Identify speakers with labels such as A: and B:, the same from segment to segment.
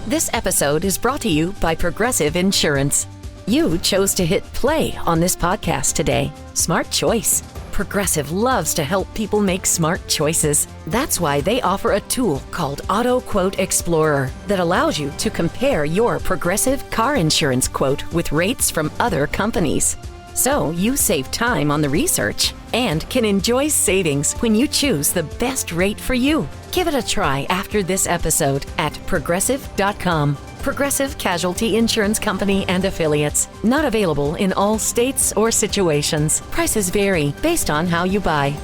A: This episode is brought to you by Progressive Insurance. You chose to hit play on this podcast today. Smart choice. Progressive loves to help people make smart choices. That's why they offer a tool called Auto Quote Explorer that allows you to compare your Progressive car insurance quote with rates from other companies. So you save time on the research and can enjoy savings when you choose the best rate for you. Give it a try after this episode at Progressive.com. Progressive Casualty Insurance Company and Affiliates. Not available in all states or situations. Prices vary based on how you buy.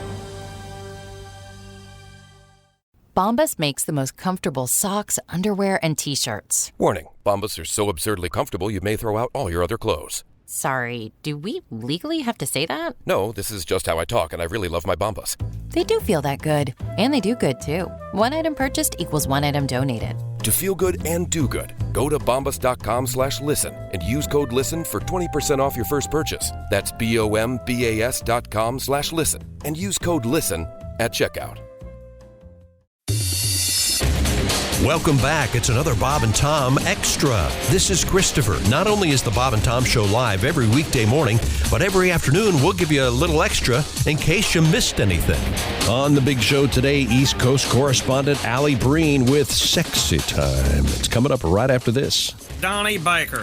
B: Bombas makes the most comfortable socks, underwear, and T-shirts.
C: Warning, Bombas are so absurdly comfortable you may throw out all your other clothes.
B: Sorry, do we legally have to say that?
C: No, this is just how I talk, and I really love my Bombas.
B: They do feel that good. And they do good, too. One item purchased equals one item donated.
C: To feel good and do good, go to bombas.com/listen and use code LISTEN for 20% off your first purchase. That's BOMBAS.com/listen and use code LISTEN at checkout.
D: Welcome back. It's another Bob and Tom Extra. This is Christopher. Not only is the Bob and Tom Show live every weekday morning, but every afternoon we'll give you a little extra in case you missed anything. On the big show today, East Coast correspondent Alli Breen with Sexy Time. It's coming up right after this.
E: Donnie Baker,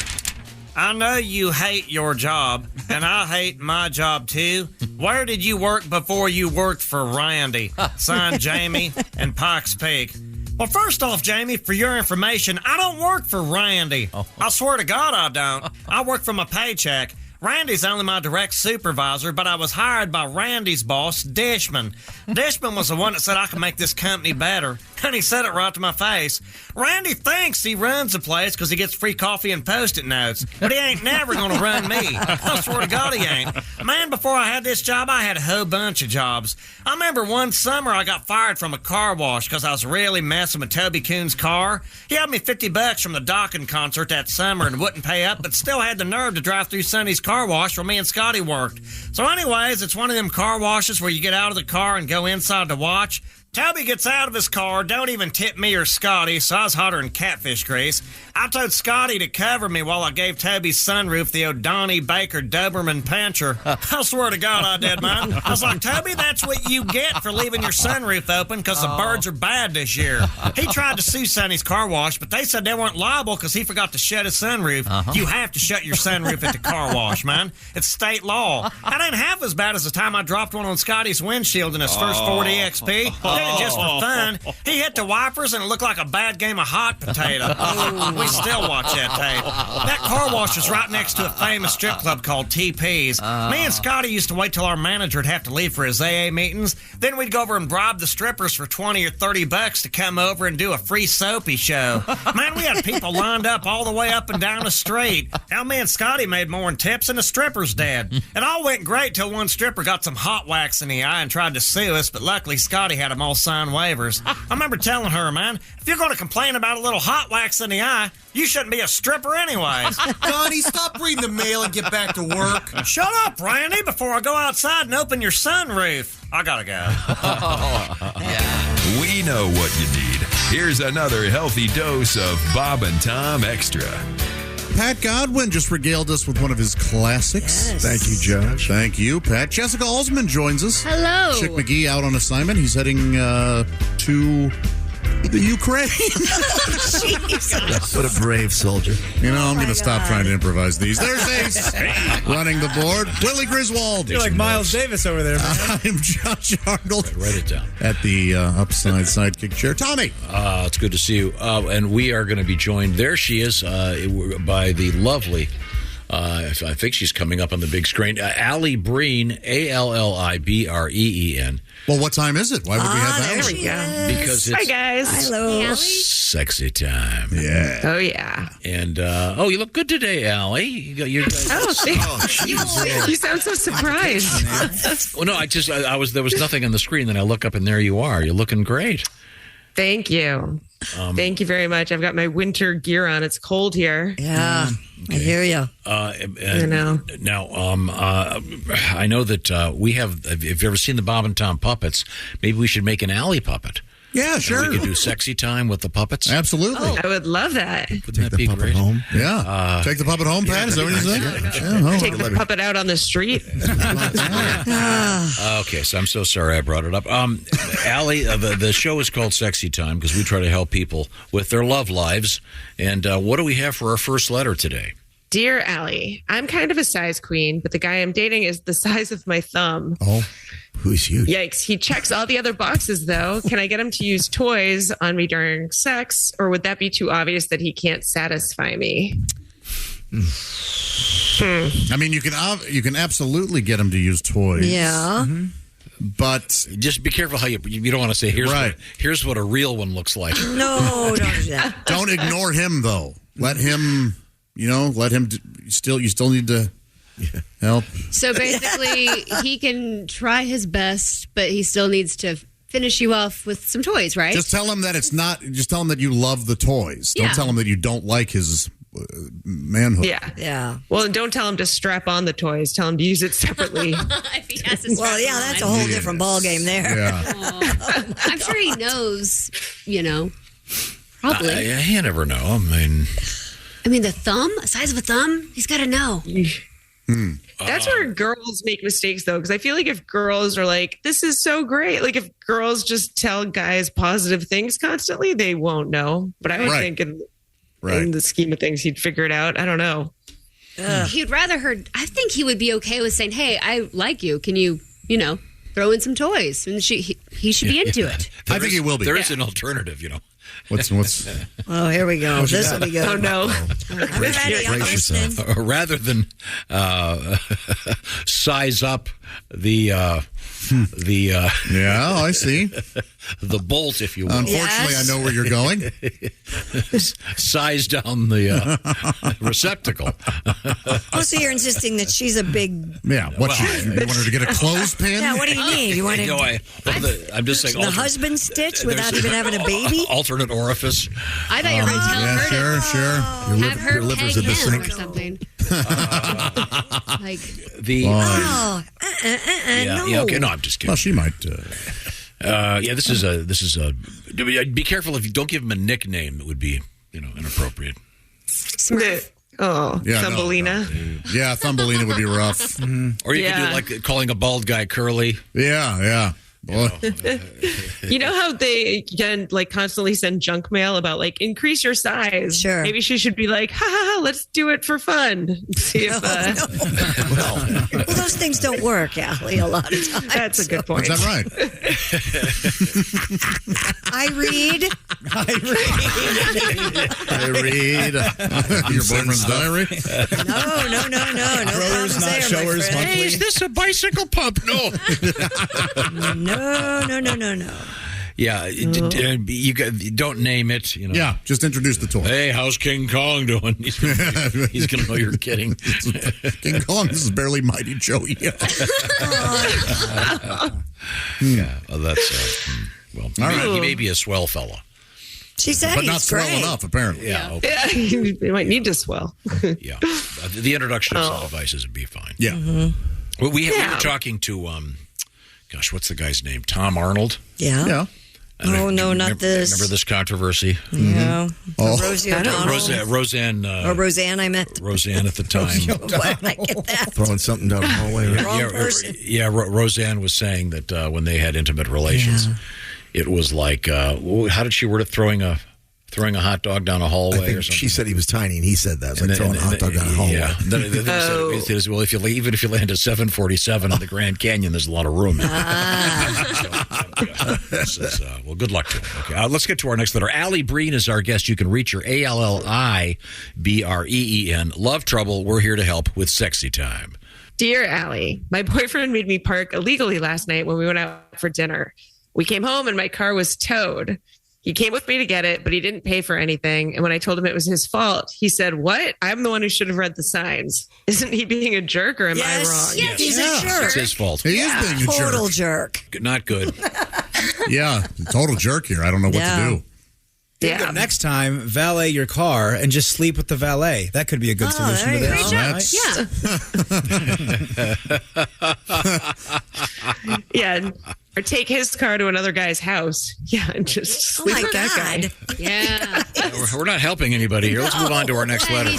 E: I know you hate your job, and I hate my job too. Where did you work before you worked for Randy? Signed, Jamie and Pikes Peak. Well, first off, Jamie, for your information, I don't work for Randy. I swear to God I don't. I work for my paycheck. Randy's only my direct supervisor, but I was hired by Randy's boss, Dishman. Dishman was the one that said I could make this company better, and he said it right to my face. Randy thinks he runs the place because he gets free coffee and Post-it notes, but he ain't never going to run me. I swear to God he ain't. Man, before I had this job, I had a whole bunch of jobs. I remember one summer I got fired from a car wash because I was really messing with Toby Coon's car. He had me $50 from the Dockin concert that summer and wouldn't pay up, but still had the nerve to drive through Sonny's car wash where me and Scotty worked. So anyways, it's one of them car washes where you get out of the car and go inside to watch. Toby gets out of his car, don't even tip me or Scotty, so I was hotter than catfish grease. I told Scotty to cover me while I gave Toby's sunroof the old Donnie Baker Doberman Pinscher. I swear to God I did, man. I was like, Toby, that's what you get for leaving your sunroof open because the birds are bad this year. He tried to sue Sonny's car wash, but they said they weren't liable because he forgot to shut his sunroof. You have to shut your sunroof at the car wash, man. It's state law. That ain't half as bad as the time I dropped one on Scotty's windshield in his first Ford EXP. Just for fun, he hit the wipers and it looked like a bad game of hot potato. We still watch that tape. That car wash is right next to a famous strip club called TP's. Me and Scotty used to wait till our manager would have to leave for his AA meetings. Then we'd go over and bribe the strippers for $20 or $30 to come over and do a free soapy show. Man, we had people lined up all the way up and down the street. How me and Scotty made more in tips than the strippers did. It all went great till one stripper got some hot wax in the eye and tried to sue us, but luckily Scotty had them all signed waivers. I remember telling her, man, if you're going to complain about a little hot wax in the eye, you shouldn't be a stripper anyways.
F: Donnie, stop reading the mail and get back to work.
E: Shut up, Randy, before I go outside and open your sunroof. I gotta go.
G: We know what you need. Here's another healthy dose of Bob and Tom Extra.
H: Pat Godwin just regaled us with one of his classics.
I: Yes.
H: Thank you, Josh. Thank you, Pat. Jessica Alsman joins us.
I: Hello.
H: Chick McGee out on assignment. He's heading to the Ukraine.
I: Jesus.
F: What a brave soldier.
H: You know, I'm going to stop trying to improvise these. There's Ace running the board. Willie Griswold.
J: You're like Miles Davis over there, man.
H: I'm Josh Arnold.
J: Write it down.
H: At the upside sidekick chair. Tommy.
J: It's good to see you. And we are going to be joined, there she is, by the lovely, I think she's coming up on the big screen, Alli Breen, Allibreen.
H: Well, what time is it? Why would we have that?
I: There we go.
J: Because it's
I: Hi, guys. Hello.
J: sexy time.
H: Yeah.
I: Oh, yeah.
J: And, you look good today, Allie. You
I: sound so surprised.
J: Well, no, there was nothing on the screen. Then I look up and there you are. You're looking great.
I: Thank you. Thank you very much. I've got my winter gear on. It's cold here.
K: Yeah, I hear you.
I: You know.
J: Now, I know that we have. If you've ever seen the Bob and Tom puppets, maybe we should make an Allie puppet.
H: Yeah, sure.
J: We could do sexy time with the puppets.
H: Absolutely.
I: I would love that.
J: Wouldn't that be great?
H: Home. Yeah. Take the puppet home, Pat? Is that what you're saying?
I: Take the puppet out on the street.
J: Okay, so I'm so sorry I brought it up. Allie, the show is called Sexy Time because we try to help people with their love lives. And what do we have for our first letter today?
I: Dear Allie, I'm kind of a size queen, but the guy I'm dating is the size of my thumb.
F: Oh, who's huge?
I: Yikes. He checks all the other boxes, though. Can I get him to use toys on me during sex, or would that be too obvious that he can't satisfy me?
H: I mean, you can absolutely get him to use toys.
K: Yeah.
H: Mm-hmm. But
J: just be careful how you don't want to say, here's what a real one looks like.
K: No, don't do that.
H: Don't ignore him, though. Let him, you still need to help.
L: So basically, he can try his best, but he still needs to finish you off with some toys, right?
H: Just tell him that it's not, just tell him that you love the toys.
L: Yeah.
H: Don't tell him that you don't like his manhood.
I: Yeah. Well, and don't tell him to strap on the toys. Tell him to use it separately.
L: If he has to
K: Well, yeah, that's a whole different ballgame there.
H: Yeah.
L: I'm sure he knows, probably.
J: You never know.
L: I mean, the thumb, size of a thumb, he's got to know.
I: That's where girls make mistakes, though, because I feel like if girls are like, this is so great, like if girls just tell guys positive things constantly, they won't know. But I would think in the scheme of things, he'd figure it out. I don't know.
L: He'd rather I think he would be okay with saying, hey, I like you. Can you, throw in some toys? And he should be into it.
H: I think he will be.
J: There is an alternative,
H: What's
K: Oh, here we go. This will be good.
I: Oh, no.
K: I'm ready. I'm listening.
J: Rather than size up the
H: yeah, I see.
J: The bolt, if you will.
H: Unfortunately, I know where you're going.
J: Size down the receptacle.
K: Oh, so you're insisting that she's a big...
H: Yeah, you want her to get a clothespin?
K: Yeah, what do you need? You want to...
J: I'm just saying...
K: The husband stitch without even having a baby?
J: Alternate orifice.
L: I thought you were going to tell her
H: sure.
L: have her
F: your liver's
L: peg
F: at the
L: him
F: sink.
L: or something. Like
J: the...
K: no.
J: Yeah, okay, no, I'm just kidding.
H: Well, she might...
J: this is a... Be careful if you don't give him a nickname that would be, inappropriate.
I: Thumbelina.
H: Yeah, Thumbelina would be rough.
J: Or you could do like calling a bald guy curly.
H: Yeah.
I: You know how they can constantly send junk mail about increase your size?
K: Sure.
I: Maybe she should be like, ha, let's do it for fun. See if
K: Well, those things don't work, Allie, a lot of times.
I: That's a good point.
H: Is that right?
K: I read.
H: Your boyfriend's diary?
K: No. No
F: Growers, not
K: there,
F: showers,
K: my friend.
F: monthly.
J: Is this a bicycle pump? No.
K: No.
J: Yeah, you don't name it.
H: Yeah, just introduce the toy.
J: Hey, how's King Kong doing? He's gonna know you're kidding.
H: King Kong, this is barely Mighty Joe. Yeah.
J: Well, that's he may be a swell fella.
K: She said
H: but not
K: he's
H: swell
K: great.
H: enough, apparently.
J: Yeah, okay.
I: Yeah, they might need to swell.
J: Yeah. The introduction of some devices would be fine.
H: Yeah.
J: Well, we were talking to what's the guy's name? Tom Arnold.
K: Yeah. Oh, no, not this.
J: Remember this controversy?
K: Yeah.
H: Oh.
K: Rosie O'Donnell.
J: Roseanne.
K: Or Roseanne, I meant.
J: Roseanne at the time.
K: Why did I get that?
F: Throwing something down the hallway.
K: Wrong person.
J: Roseanne was saying that when they had intimate relations, it was like, how did she word it? Throwing a hot dog down a hallway or something.
F: She said he was tiny, and he said that. It's like throwing a hot dog down a hallway.
J: Yeah. Then he said, well, even if you land a 747 on the Grand Canyon, there's a lot of room. Well, good luck to him. Okay, let's get to our next letter. Alli Breen is our guest. You can reach her, ALLIBREEN. Love trouble. We're here to help with Sexy Time.
I: Dear Allie, my boyfriend made me park illegally last night when we went out for dinner. We came home and my car was towed. He came with me to get it, but he didn't pay for anything. And when I told him it was his fault, he said, what? I'm the one who should have read the signs. Isn't he being a jerk or am I wrong?
K: Yes, he's a jerk.
J: It's his fault.
H: He is being a jerk.
K: Total jerk.
J: Not good.
H: Yeah, total jerk here. I don't know what to do.
I: Yeah.
M: Next time, valet your car and just sleep with the valet. That could be a good solution to this.
I: Yeah. Yeah. Or take his car to another guy's house. Yeah, and just sleep with that guy.
L: Yeah.
J: We're not helping anybody here. Let's move on to our next letter.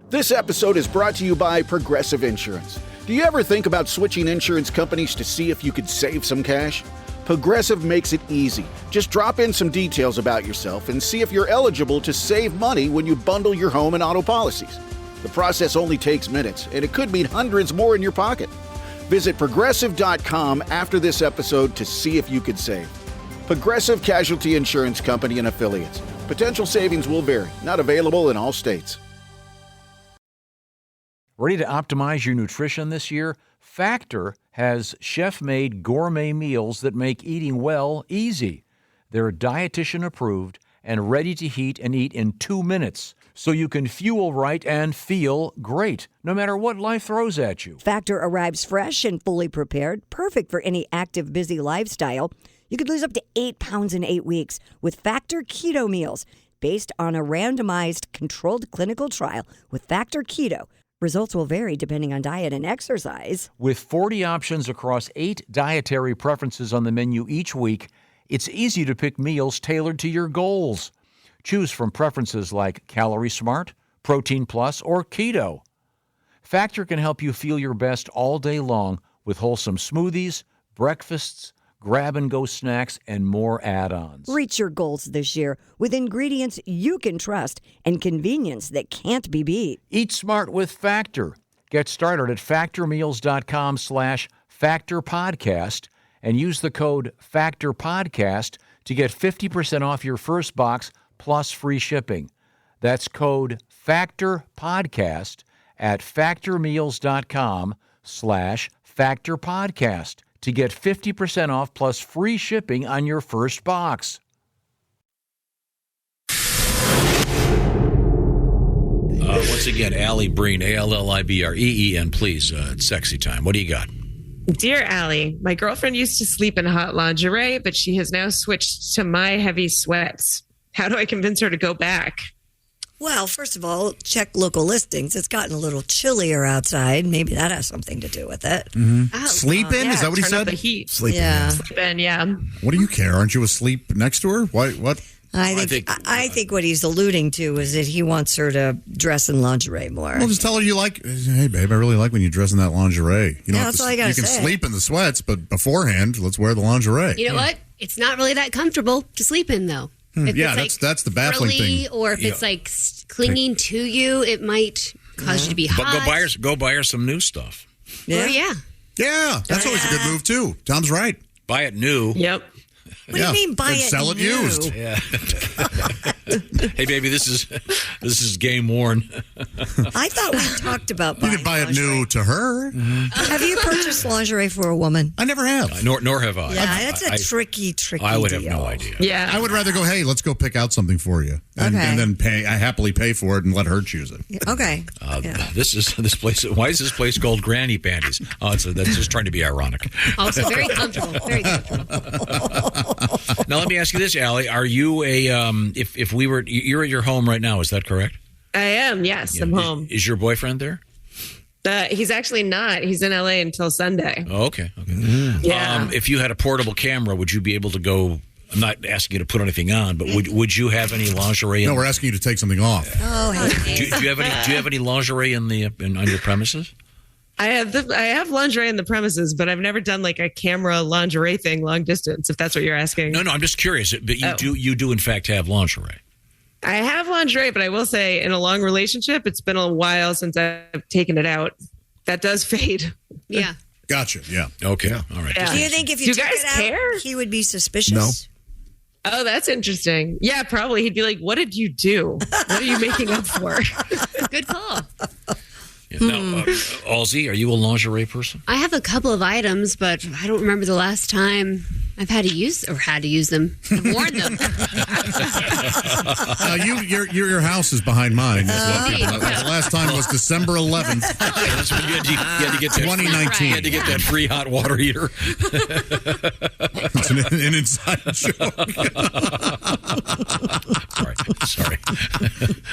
N: This episode is brought to you by Progressive Insurance. Do you ever think about switching insurance companies to see if you could save some cash? Progressive makes it easy. Just drop in some details about yourself and see if you're eligible to save money when you bundle your home and auto policies. The process only takes minutes, and it could mean hundreds more in your pocket. Visit Progressive.com after this episode to see if you could save. Progressive Casualty Insurance Company and Affiliates. Potential savings will vary. Not available in all states.
O: Ready to optimize your nutrition this year? Factor has chef-made gourmet meals that make eating well easy. They're dietitian approved and ready to heat and eat in 2 minutes, so you can fuel right and feel great, no matter what life throws at you.
K: Factor arrives fresh and fully prepared, perfect for any active, busy lifestyle. You could lose up to 8 pounds in 8 weeks with Factor Keto Meals, based on a randomized, controlled clinical trial with Factor Keto. Results will vary depending on diet and exercise.
O: With 40 options across 8 dietary preferences on the menu each week, it's easy to pick meals tailored to your goals. Choose from preferences like Calorie Smart, Protein Plus, or Keto. Factor can help you feel your best all day long with wholesome smoothies, breakfasts, grab-and-go snacks, and more add-ons.
K: Reach your goals this year with ingredients you can trust and convenience that can't be beat.
O: Eat smart with Factor. Get started at factormeals.com/factorpodcast and use the code FACTORPODCAST to get 50% off your first box plus free shipping. That's code FACTORPODCAST at factormeals.com/factorpodcast to get 50% off plus free shipping on your first box.
J: Once again, Alli Breen, ALLIBREEN, please. It's sexy time. What do you got?
I: Dear Allie, my girlfriend used to sleep in hot lingerie, but she has now switched to my heavy sweats. How do I convince her to go back?
K: Well, first of all, check local listings. It's gotten a little chillier outside. Maybe that has something to do with it.
H: Mm-hmm. Sleep in?
I: Yeah,
H: Is that what he
I: turn
H: said?
I: up the heat.
H: Sleep
K: Yeah.
H: in.
I: Sleep in, yeah.
H: What do you care? Aren't you asleep next to her? What?
K: I think what he's alluding to is that he wants her to dress in lingerie more.
H: Well, just tell her you like, hey, babe, I really like when you dress in that lingerie. You know,
K: that's all I gotta
H: you can
K: say.
H: sleep in the sweats, but beforehand, let's wear the lingerie.
L: You know what? It's not really that comfortable to sleep in, though. If
H: Yeah,
L: it's,
H: that's the baffling
L: frilly,
H: thing.
L: or if it's like clinging to you, it might cause you to be hot.
J: But go buy her some new stuff.
L: Or, yeah.
H: Yeah, that's always a good move, too. Tom's right.
J: Buy it new.
I: Yep.
K: What do you mean buy
H: and
K: it
H: sell it
K: new?
H: used.
J: Yeah. Hey, baby, this is game worn.
K: I thought we talked about
H: You
K: buying
H: could buy it
K: lingerie.
H: new to her.
K: Have you purchased lingerie for a woman?
H: I never have.
J: Nor have I.
K: Yeah, that's a tricky
J: I would have
K: deal.
J: no idea.
I: Yeah.
H: I would rather go, hey, let's go pick out something for you. And then I happily pay for it and let her choose it.
K: Okay.
J: This place. Why is this place called Granny Panties? Oh, that's just trying to be ironic.
L: Also very comfortable. Very comfortable.
J: Now let me ask you this, Allie: are you if we were you're at your home right now? Is that correct?
I: I am, yes. I'm home.
J: Is your boyfriend there?
I: He's actually not. He's in LA until Sunday.
J: Oh, okay.
I: Yeah.
J: If you had a portable camera, would you be able to go? I'm not asking you to put anything on, but would you have any lingerie?
H: No, we're asking you to take something off.
K: Oh, hey.
J: Do you have any lingerie on your premises?
I: I have lingerie in the premises, but I've never done like a camera lingerie thing long distance, if that's what you're asking.
J: No, I'm just curious. But you do in fact have lingerie.
I: I have lingerie, but I will say in a long relationship, it's been a while since I've taken it out. That does fade.
L: Yeah.
H: Gotcha. Yeah.
J: Okay. All right.
I: Yeah.
K: Do you think if
I: Do
K: you
I: you
K: took
I: guys
K: it out,
I: care?
K: he would be suspicious?
H: No.
I: Oh, that's interesting. Yeah, probably. He'd be like, what did you do? What are you making up for?
L: Good call.
J: Yeah. Now, Halsey, are you a lingerie person?
L: I have a couple of items, but I don't remember the last time I've had to use them. I've worn them.
H: Your house is behind mine. The last time was December 11th.
J: That's when you had to get that
H: 2019.
J: You had to get that free hot water heater.
H: It's an inside joke.
J: Sorry.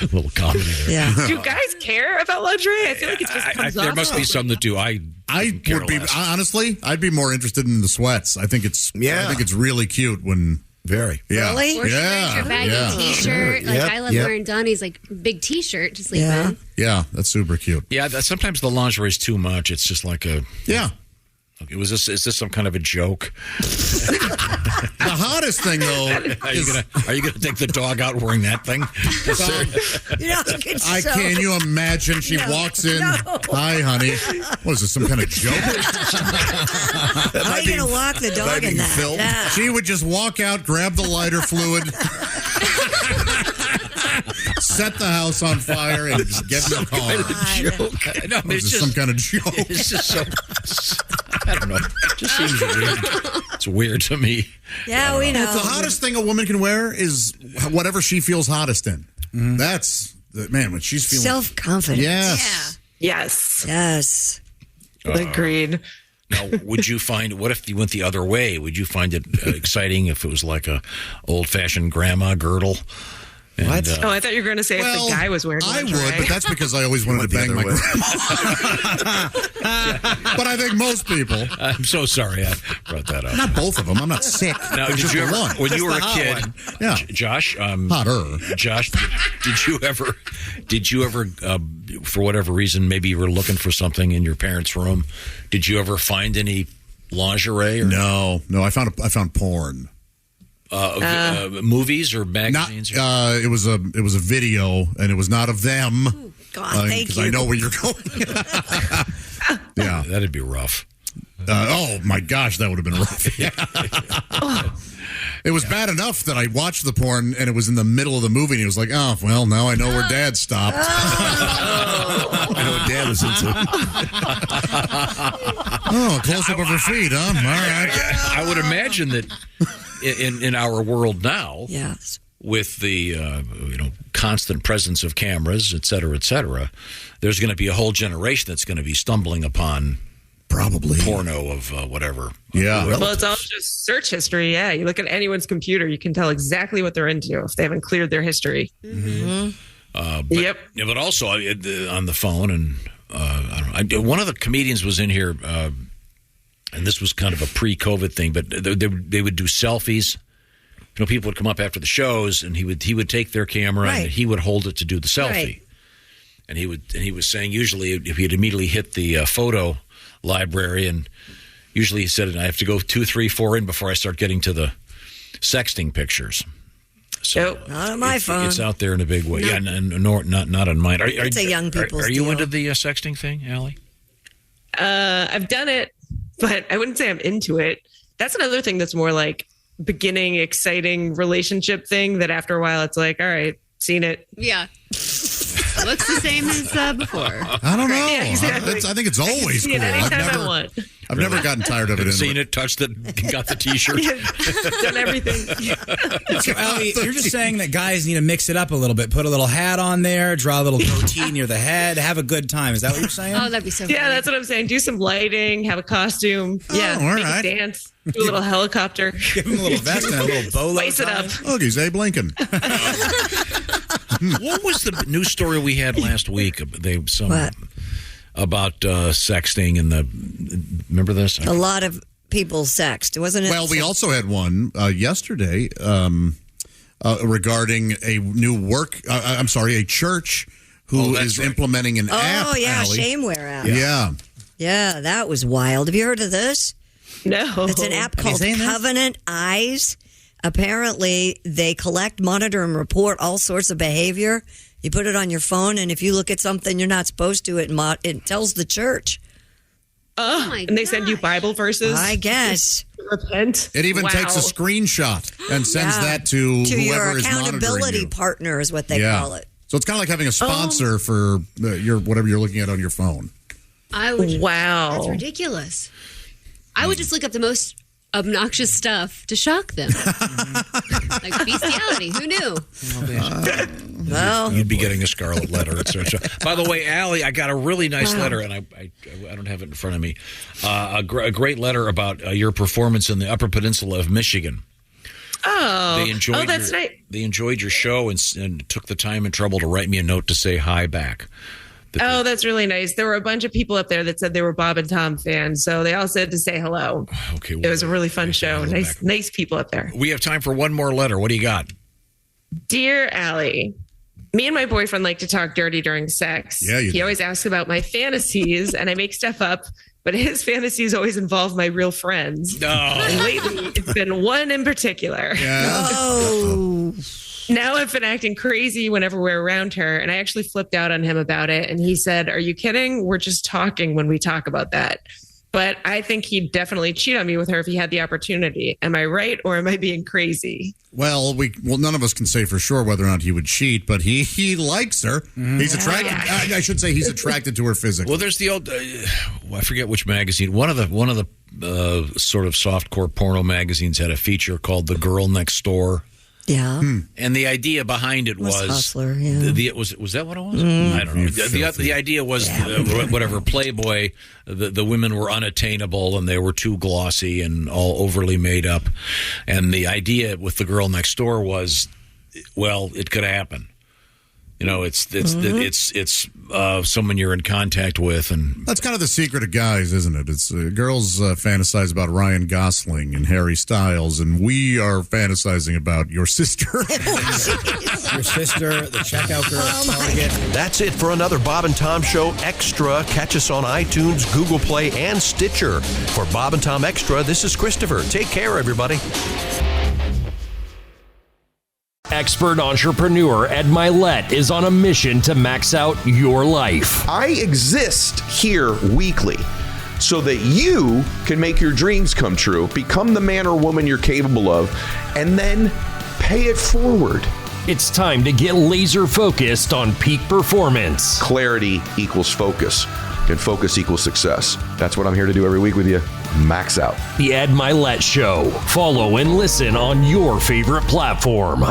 J: A little comedy there.
K: Yeah.
I: Do guys care about lingerie? I feel like it just comes off.
J: There must be some that do. I
H: would be honestly. I'd be more interested in the sweats. I think it's really cute when.
F: Very.
H: Yeah.
L: Really? Or your baggy T-shirt. Like I love wearing Donnie's like big T-shirt to sleep in.
H: Yeah, that's super cute.
J: Yeah, sometimes the lingerie is too much. It's just like a Is this some kind of a joke?
H: The hottest thing, though,
J: are you gonna take the dog out wearing that thing?
H: Can you imagine? She walks in.
K: No.
H: Hi, honey. What is this? Some kind of joke?
K: How are you going to walk the dog in that? Yeah.
H: She would just walk out, grab the lighter fluid, set the house on fire, and just get in the car.
J: Joke. No,
H: it's just some kind of joke.
J: It's just so. I don't know. It just seems weird. It's weird to me.
K: Yeah, we know.
H: The hottest thing a woman can wear is whatever she feels hottest in. Mm-hmm. That's when she's feeling
K: self-confident.
H: Yes.
I: Yeah. Yes.
K: Yes.
I: Agreed.
J: Now, would you find, what if you went the other way? Would you find it exciting if it was like a old-fashioned grandma girdle? And,
I: what? I thought you were going to say if the guy was wearing lingerie.
H: I would, but that's because I always wanted to bang my grandma. But I think most people.
J: I'm so sorry I brought that up.
H: Not both of them. I'm not sick.
J: Now, did you ever, when you were a kid, Josh?
H: Hotter.
J: Josh, did you ever, for whatever reason, maybe you were looking for something in your parents' room? Did you ever find any lingerie? Or?
H: No. I found porn.
J: Movies or magazines?
H: It was a video, and it was not of them.
K: Ooh, God, thank you.
H: Because I know where you're going. Yeah,
J: that'd be rough.
H: Oh my gosh, that would have been rough. Yeah. It was bad enough that I watched the porn, and it was in the middle of the movie, and he was like, "Oh, well, now I know where Dad stopped."
F: I know what Dad was into.
H: Close up of her feet, huh? All right.
J: I would imagine that. In our world now,
K: yes,
J: with the constant presence of cameras, et cetera, there's going to be a whole generation that's going to be stumbling upon
H: probably
J: porno of whatever.
H: Yeah,
I: well, it's all just search history. Yeah, you look at anyone's computer, you can tell exactly what they're into if they haven't cleared their history.
K: Mm-hmm.
J: Yeah, but also on the phone, and one of the comedians was in here. And this was kind of a pre-COVID thing, but they would do selfies. People would come up after the shows, and he would take their camera and he would hold it to do the selfie. Right. And he was saying usually if he'd immediately hit the photo library, and usually he said I have to go 2, 3, 4 in before I start getting to the sexting pictures. So
K: not on my phone.
J: It's out there in a big way. No. Yeah, not on mine.
K: It's a young people's
J: Are you
K: deal.
J: into the sexting thing, Allie?
I: I've done it. But I wouldn't say I'm into it. That's another thing that's more like beginning, exciting relationship thing that after a while it's like, all right, seen it.
L: Yeah. Looks the same as before.
H: I don't know.
I: Yeah, exactly.
H: I think it's always cool.
I: Anytime I want.
H: I've never gotten tired of it.
J: Seen it, touched it, got the T-shirt.
I: Done everything.
M: So, Allie, you're just saying that guys need to mix it up a little bit. Put a little hat on there, draw a little goatee near the head, have a good time. Is that what you're saying?
L: Oh, that'd be so fun.
I: Yeah, that's what I'm saying. Do some lighting, have a costume. Yeah,
H: all
I: make
H: right.
I: a dance, do a little helicopter.
M: Give him a little vest and a little bolo.
I: Spice it up.
H: Look, he's Abe Lincoln.
J: What was the news story we had last week? About sexting and remember this?
K: A lot of people sexed, wasn't it?
H: Well, we also had one yesterday regarding a new a church who is implementing an app.
K: Oh, yeah,
H: Allie.
K: Shameware app.
H: Yeah,
K: that was wild. Have you heard of this?
I: No.
K: It's an app called Covenant Eyes. Apparently, they collect, monitor, and report all sorts of behavior. You put it on your phone, and if you look at something you're not supposed to, it tells the church.
I: And they send you Bible verses?
K: I guess.
I: Repent?
H: It even takes a screenshot and sends that to whoever
K: your
H: is monitoring
K: accountability
H: you.
K: partner is what they call it.
H: So it's kind of like having a sponsor for whatever you're looking at on your phone.
L: Wow.
I: That's
L: ridiculous. I would just look up the most obnoxious stuff to shock them. Like bestiality. Who knew?
K: Well,
J: you'd be getting a scarlet letter. By the way, Allie, I got a really nice letter, and I don't have it in front of me. A great letter about your performance in the Upper Peninsula of Michigan.
I: Oh, that's nice.
J: They enjoyed your show and took the time and trouble to write me a note to say hi back.
I: That's really nice. There were a bunch of people up there that said they were Bob and Tom fans, so they all said to say hello.
J: Okay,
I: it was a really fun show. Nice people up there.
J: We have time for one more letter. What do you got?
I: Dear Allie, me and my boyfriend like to talk dirty during sex.
H: Yeah,
I: he always asks about my fantasies, and I make stuff up, but his fantasies always involve my real friends.
J: No.
I: And lately, it's been one in particular.
H: Yeah.
K: Oh.
I: Now I've been acting crazy whenever we're around her, and I actually flipped out on him about it. And he said, "Are you kidding? We're just talking when we talk about that." But I think he'd definitely cheat on me with her if he had the opportunity. Am I right, or am I being crazy?
H: Well, none of us can say for sure whether or not he would cheat, but he likes her. He's attracted. I should say he's attracted to her physically.
J: Well, there's the old. I forget which magazine. One of the sort of softcore porno magazines had a feature called "The Girl Next Door."
K: Yeah.
J: And the idea behind it was
K: Hustler, yeah.
J: Was that what it was? I don't know. The idea was whatever Playboy, the women were unattainable and they were too glossy and all overly made up. And the idea with the girl next door was, well, it could happen. You know, it's someone you're in contact with, and
H: that's kind of the secret of guys, isn't it? It's girls fantasize about Ryan Gosling and Harry Styles, and we are fantasizing about your sister.
M: Your sister, the checkout girl at Target.
D: That's it for another Bob and Tom Show Extra. Catch us on iTunes, Google Play, and Stitcher. For Bob and Tom Extra, this is Christopher. Take care, everybody.
P: Expert entrepreneur Ed Milet is on a mission to max out your life.
Q: I exist here weekly so that you can make your dreams come true, become the man or woman you're capable of, and then pay it forward.
P: It's time to get laser focused on peak performance.
Q: Clarity equals focus, and focus equals success. That's what I'm here to do every week with you. Max out.
P: The Ed Milet Show. Follow and listen on your favorite platform.